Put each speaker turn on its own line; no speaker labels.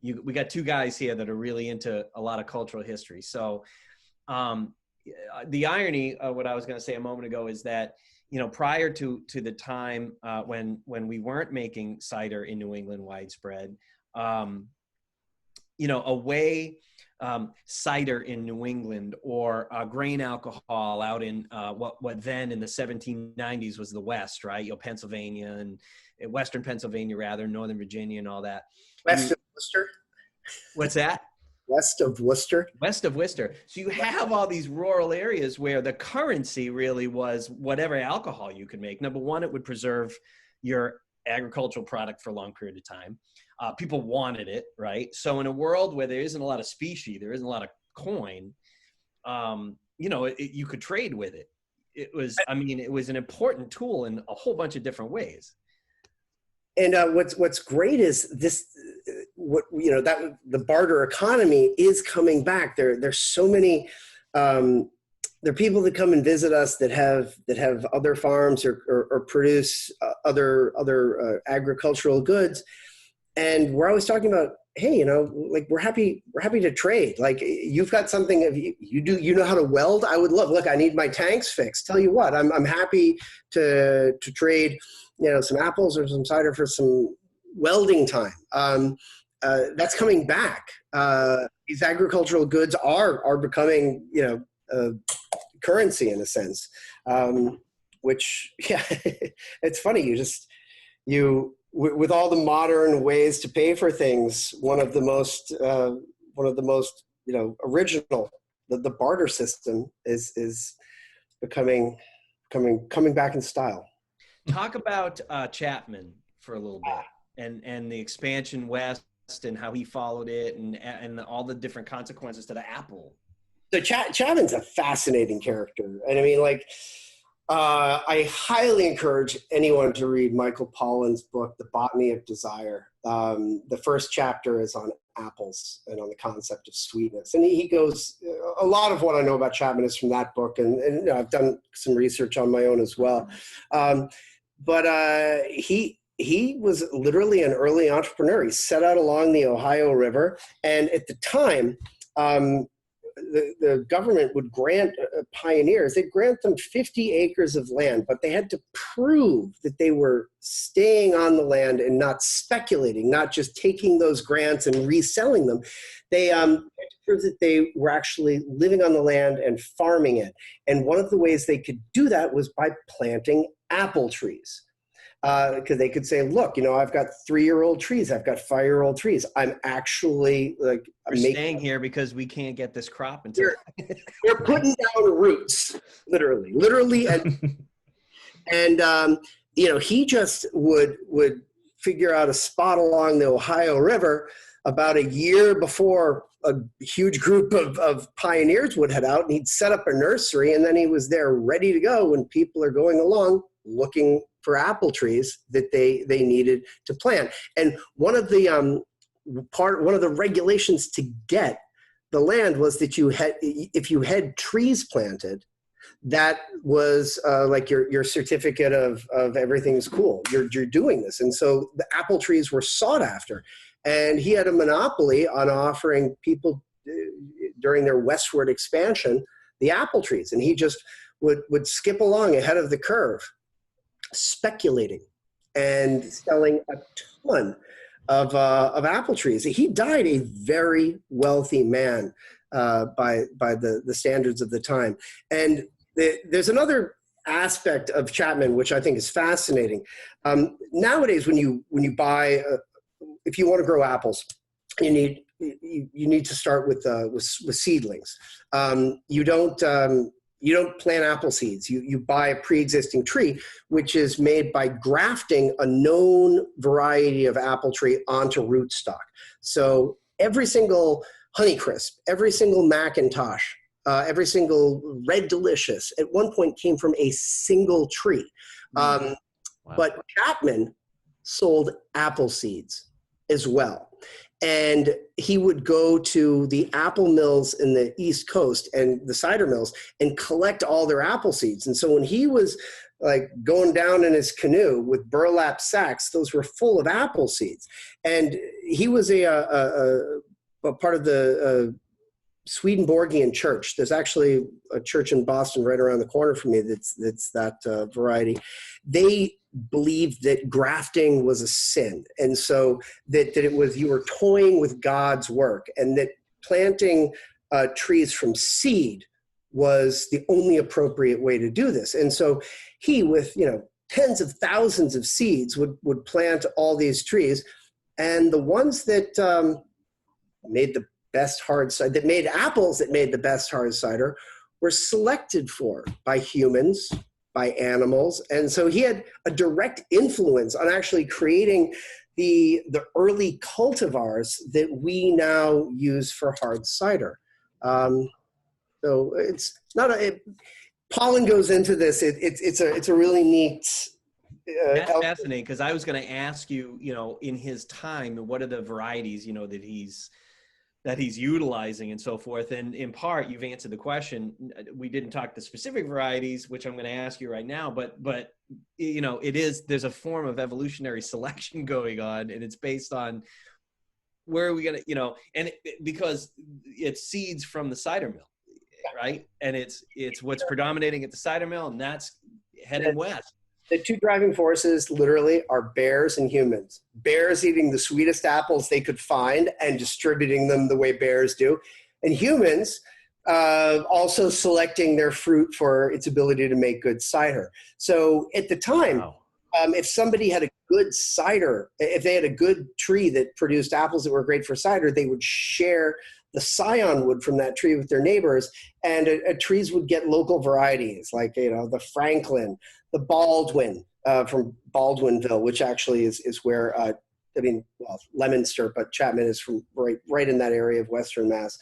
we got two guys here that are really into a lot of cultural history. So the irony of what I was going to say a moment ago is that, prior to the time when we weren't making cider in New England widespread, a way cider in New England or grain alcohol out in what then in the 1790s was the West, right? Pennsylvania and Western Pennsylvania, rather, Northern Virginia and all that.
West of Worcester?
What's that?
West of Worcester?
West of Worcester. So you have all these rural areas where the currency really was whatever alcohol you could make. Number one, it would preserve your agricultural product for a long period of time. People wanted it, right? So in a world where there isn't a lot of specie, there isn't a lot of coin, you could trade with it. It was an important tool in a whole bunch of different ways.
And what's great is this, that the barter economy is coming back. There's so many, there are people that come and visit us that have other farms or produce other agricultural goods. And we're always talking about, hey, we're happy to trade. Like, you've got something, you know how to weld. I would love, look, I need my tanks fixed. Tell you what, I'm happy to trade, some apples or some cider for some welding time. That's coming back. These agricultural goods are becoming, currency in a sense, which, yeah, it's funny. With all the modern ways to pay for things, one of the most original, the barter system is coming back in style.
Talk about Chapman for a little bit and the expansion west and how he followed it and all the different consequences to the apple.
So Chapman's a fascinating character, and I highly encourage anyone to read Michael Pollan's book, The Botany of Desire. The first chapter is on apples and on the concept of sweetness. And he goes, a lot of what I know about Chapman is from that book. And I've done some research on my own as well. But he was literally an early entrepreneur. He set out along the Ohio River. And at the time, the government would grant pioneers, they'd grant them 50 acres of land, but they had to prove that they were staying on the land and not speculating, not just taking those grants and reselling them. They had to prove that they were actually living on the land and farming it. And one of the ways they could do that was by planting apple trees. Because they could say, look, I've got 3-year-old trees. I've got 5-year-old trees. I'm actually we're
staying here because we can't get this crop until
we're putting down roots, literally. And he just would figure out a spot along the Ohio River about a year before a huge group of pioneers would head out, and he'd set up a nursery, and then he was there ready to go when people are going along looking for apple trees that they needed to plant. And one of the regulations to get the land was that if you had trees planted, that was like your certificate of everything's cool. You're doing this. And so the apple trees were sought after. And he had a monopoly on offering people during their westward expansion the apple trees. And he just would skip along ahead of the curve, speculating and selling a ton of apple trees. He died a very wealthy man by the standards of the time. And there's another aspect of Chapman which I think is fascinating. Nowadays, when you buy, if you want to grow apples, you need to start with seedlings. You don't plant apple seeds. You buy a pre-existing tree, which is made by grafting a known variety of apple tree onto rootstock. So every single Honeycrisp, every single Macintosh, every single Red Delicious at one point came from a single tree. Wow. But Chapman sold apple seeds as well. And he would go to the apple mills in the East Coast and the cider mills and collect all their apple seeds. And so when he was like going down in his canoe with burlap sacks. Those were full of apple seeds. And he was a part of the Swedenborgian church. There's actually a church in Boston right around the corner from me that's that variety. They believed that grafting was a sin, and so that it was, you were toying with God's work, and that planting trees from seed was the only appropriate way to do this. And so he, with tens of thousands of seeds, would plant all these trees, and the ones that made the best hard cider, that made apples that made the best hard cider, were selected for by humans, by animals. And so he had a direct influence on actually creating the early cultivars that we now use for hard cider. So it's not pollen goes into this. It's a really neat.
That's fascinating, because I was going to ask you, in his time, what are the varieties, that he's utilizing and so forth. And in part, you've answered the question. We didn't talk the specific varieties, which I'm going to ask you right now, but there's a form of evolutionary selection going on, and it's based on where are we going to, because it's seeds from the cider mill, right? And it's what's predominating at the cider mill, and that's heading west.
The two driving forces literally are bears and humans. Bears eating the sweetest apples they could find and distributing them the way bears do. And humans also selecting their fruit for its ability to make good cider. So at the time, if somebody had a good cider, if they had a good tree that produced apples that were great for cider, they would share the scion wood from that tree with their neighbors, and trees would get local varieties like, the Franklin, the Baldwin from Baldwinville, which actually is where, Leominster, but Chapman is from right in that area of Western Mass.